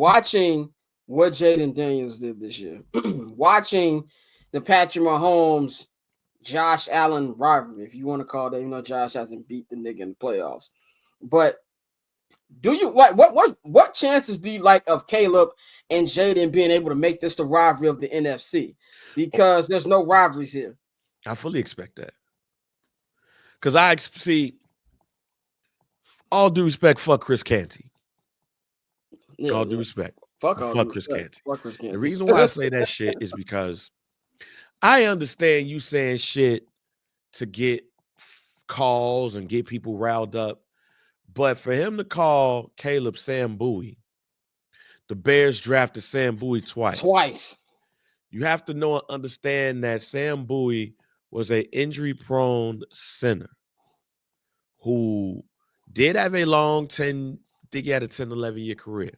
watching what Jayden Daniels did this year, watching the Patrick Mahomes, Josh Allen rivalry, if you want to call that, Josh hasn't beat the nigga in the playoffs. But do you like what chances do you like of Caleb and Jayden being able to make this the rivalry of the NFC? Because there's no rivalries here. I fully expect that. Because I see, all due respect, fuck Chris Canty. Yeah, All due respect. fuck Chris Canty. Fuck Chris Canty. The reason why I say that shit is because I understand you saying shit to get calls and get people riled up. But for him to call Caleb Sam Bowie, the Bears drafted Sam Bowie twice. You have to know and understand that Sam Bowie was an injury-prone center who did have a long 10, I think he had a 10, 11-year career.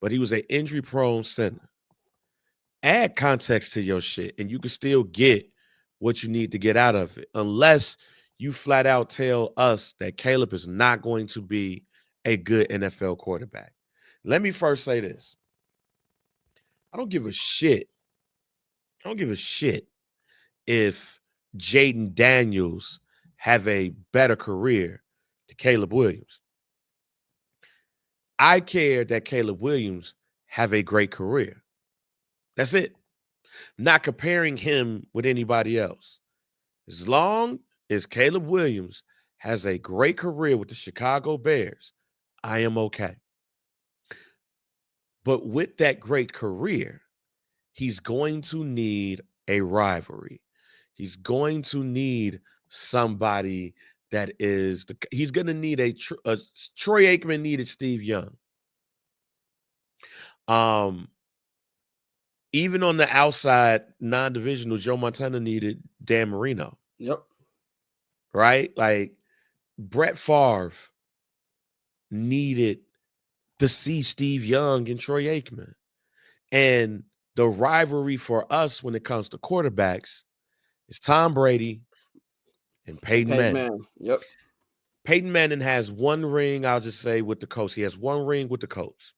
But he was an injury-prone center. Add context to your shit, and you can still get what you need to get out of it, unless you flat out tell us that Caleb is not going to be a good NFL quarterback. Let me first say this. I don't give a shit. I don't give a shit if Jayden Daniels have a better career than Caleb Williams. I care that Caleb Williams have a great career. That's it. Not comparing him with anybody else. As long as Caleb Williams has a great career with the Chicago Bears, I am okay. But with that great career, he's going to need a rivalry. He's going to need somebody that is he's going to need a Troy Aikman needed Steve Young. Even on the outside, non-divisional, Joe Montana needed Dan Marino. Yep. Right? Like Brett Favre needed to see Steve Young and Troy Aikman. And the rivalry for us when it comes to quarterbacks is Tom Brady and Peyton Manning. Yep. Peyton Manning has one ring, I'll just say, with the Colts. He has one ring with the Colts.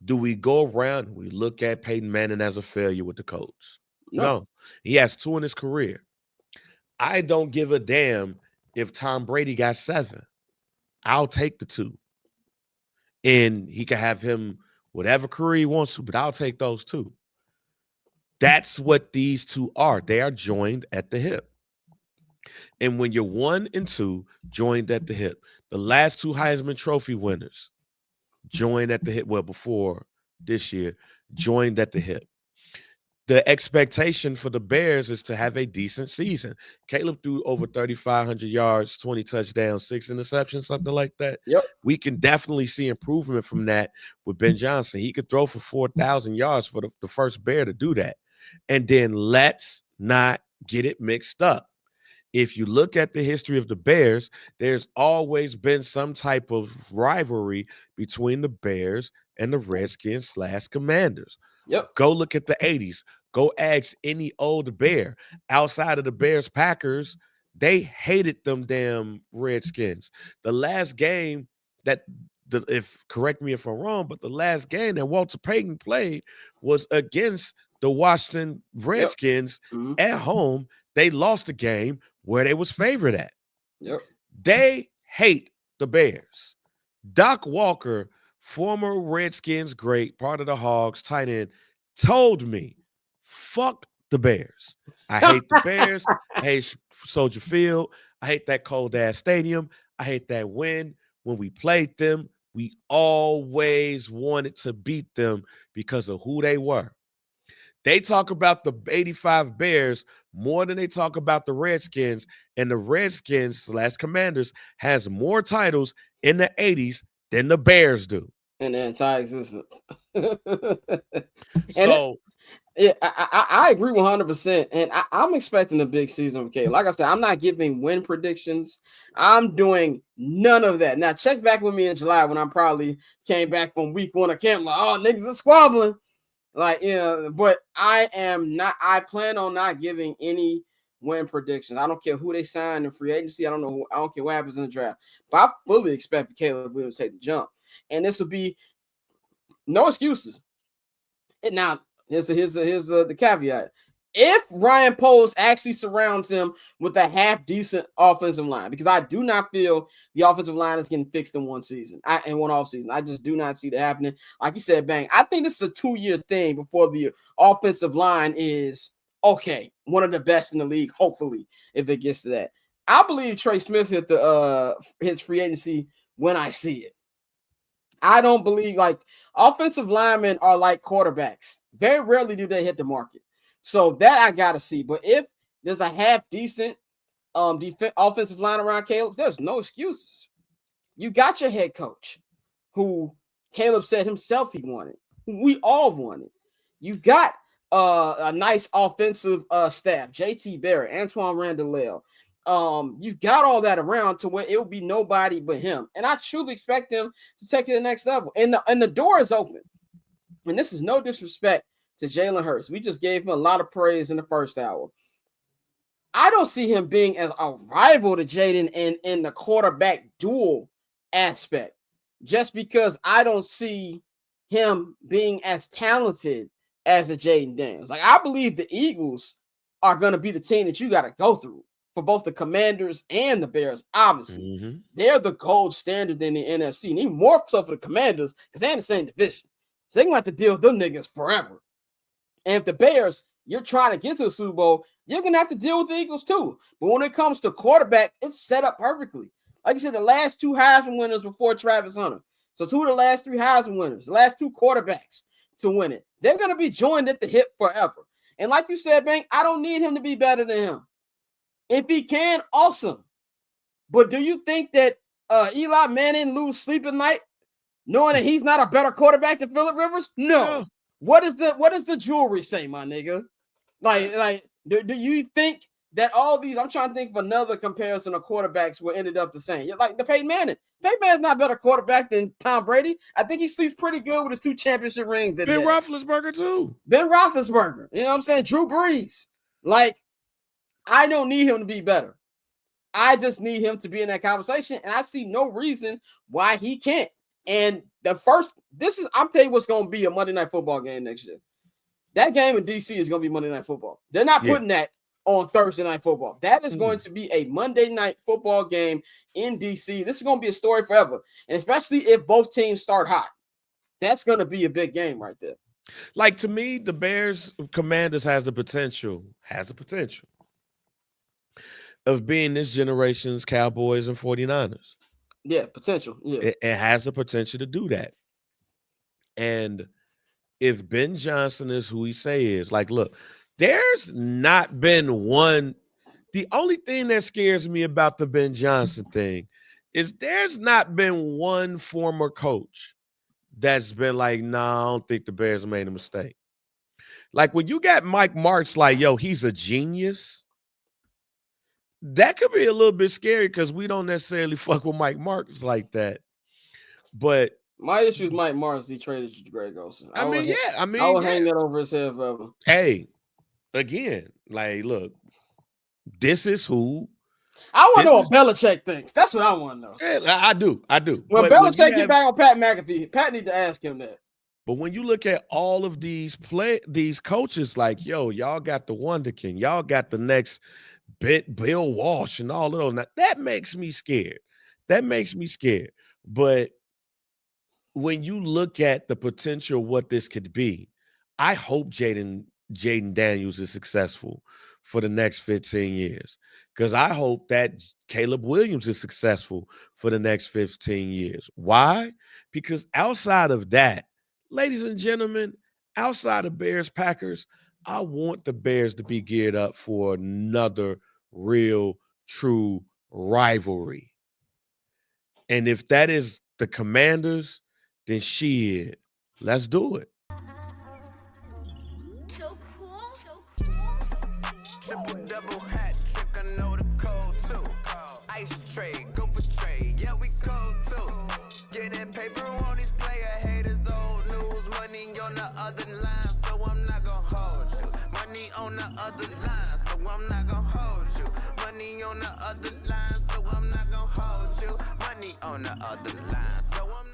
Do we go around and we look at Peyton Manning as a failure with the Colts? No. He has 2 in his career. I don't give a damn if Tom Brady got 7. I'll take the 2. And he can have him whatever career he wants to, but I'll take those 2. That's what these 2 are. They are joined at the hip. And when you're 1 and 2, joined at the hip. The last 2 Heisman Trophy winners joined at the hip. Well, before this year, joined at the hip. The expectation for the Bears is to have a decent season. Caleb threw over 3,500 yards, 20 touchdowns, 6 interceptions, something like that. Yep. We can definitely see improvement from that with Ben Johnson. He could throw for 4,000 yards for the first Bear to do that. And then let's not get it mixed up. If you look at the history of the Bears, there's always been some type of rivalry between the Bears and the Redskins / Commanders. Yep. Go look at the 80s. Go ask any old Bear. Outside of the Bears Packers, they hated them damn Redskins. The last game that correct me if I'm wrong, but the last game that Walter Payton played was against the Washington Redskins at home. They lost a game where they was favored at. Yep. They hate the Bears. Doc Walker, former Redskins great, part of the Hogs, tight end, told me, fuck the Bears. I hate the Bears. I hate Soldier Field. I hate that cold-ass stadium. I hate that win. When we played them, we always wanted to beat them because of who they were. They talk about the 85 Bears more than they talk about the Redskins, and the Redskins / Commanders has more titles in the 80s than the Bears do. In the entire existence. So, I agree 100%, and I'm expecting a big season of Caleb. Like I said, I'm not giving win predictions. I'm doing none of that. Now, check back with me in July when I probably came back from week 1 of camp like, oh, niggas are squabbling. Like, but I plan on not giving any win predictions. I don't care who they sign in free agency. I don't care what happens in the draft. But I fully expect Caleb Williams to take the jump. And this will be No excuses. And now here's the caveat. If Ryan Poles actually surrounds him with a half decent offensive line, because I do not feel the offensive line is getting fixed in one season, in one off season. I just do not see that happening. Like you said, Bang, I think this is a 2-year thing before the offensive line is okay, one of the best in the league. Hopefully, if it gets to that, I believe Trey Smith hit the his free agency when I see it. I don't believe like offensive linemen are like quarterbacks. Very rarely do they hit the market. So that I gotta see. But if there's a half decent offensive line around Caleb, there's no excuses. You got your head coach, who Caleb said himself he wanted. We all wanted. You got a nice offensive staff, JT Barrett, Antoine Randall. You've got all that around to where it'll be nobody but him. And I truly expect him to take it to the next level. And the door is open. And this is no disrespect to Jalen Hurts. We just gave him a lot of praise in the first hour. I don't see him being as a rival to Jayden in the quarterback duel aspect, just because I don't see him being as talented as a Jayden Daniels. Like, I believe the Eagles are going to be the team that you got to go through for both the Commanders and the Bears. Obviously, they're the gold standard in the NFC, and even more so for the Commanders because they're in the same division. So they're going to have to deal with them niggas forever. And if the Bears, you're trying to get to the Super Bowl, you're going to have to deal with the Eagles too. But when it comes to quarterback, it's set up perfectly. Like I said, the last 2 Heisman winners before Travis Hunter. So 2 of the last 3 Heisman winners, the last 2 quarterbacks to win it. They're going to be joined at the hip forever. And like you said, Bank, I don't need him to be better than him. If he can, awesome. But do you think that Eli Manning lose sleep at night knowing that he's not a better quarterback than Phillip Rivers? No. What does the jewelry say, my nigga? Like do you think that all these, I'm trying to think of another comparison of quarterbacks were ended up the same. Like the Peyton Manning. Peyton Manning's not a better quarterback than Tom Brady. I think he sleeps pretty good with his 2 championship rings. Ben Roethlisberger too. Ben Roethlisberger. You know what I'm saying? Drew Brees. Like, I don't need him to be better. I just need him to be in that conversation, and I see no reason why he can't. And I'm telling you what's going to be a Monday Night Football game next year. That game in DC is going to be Monday Night Football. They're not putting that on Thursday Night Football. That is going to be a Monday Night Football game in DC. This is going to be a story forever, and especially if both teams start hot. That's going to be a big game right there. Like, to me, the Bears Commanders has the potential of being this generation's Cowboys and 49ers. Yeah, potential. Yeah. It has the potential to do that. And if Ben Johnson is who he say is, like, look, there's not been one. The only thing that scares me about the Ben Johnson thing is there's not been one former coach that's been like, nah, I don't think the Bears made a mistake. Like, when you got Mike Martz, like, yo, he's a genius, that could be a little bit scary because we don't necessarily fuck with Mike Martz like that. But my issue is Mike Martz. He traded you to Greg Olsen. I will hang that over his head forever. Hey, again, like, look, this is who. I want to know what Belichick thinks. That's what I want to know. Yeah, I do. When Belichick get back on Pat McAfee, Pat need to ask him that. But when you look at all of these coaches, like, yo, y'all got the Wonderkin, y'all got the next Bill Walsh and all of those. Now, that makes me scared. But when you look at the potential of what this could be, I hope Jayden Daniels is successful for the next 15 years. Because I hope that Caleb Williams is successful for the next 15 years. Why? Because outside of that, ladies and gentlemen, outside of Bears Packers, I want the Bears to be geared up for another real, true rivalry. And if that is the Commanders, then shit, let's do it. So cool. Triple double hat trick, I know the code too. Ice trade, go for trade, yeah, we cold too. Getting paper on these player haters, old news, money on the other line, so I'm not gonna hold you. Money on the other line, so I'm not gonna hold you. Money on the other line, so I'm not gonna hold you. Money on the other line, so I'm not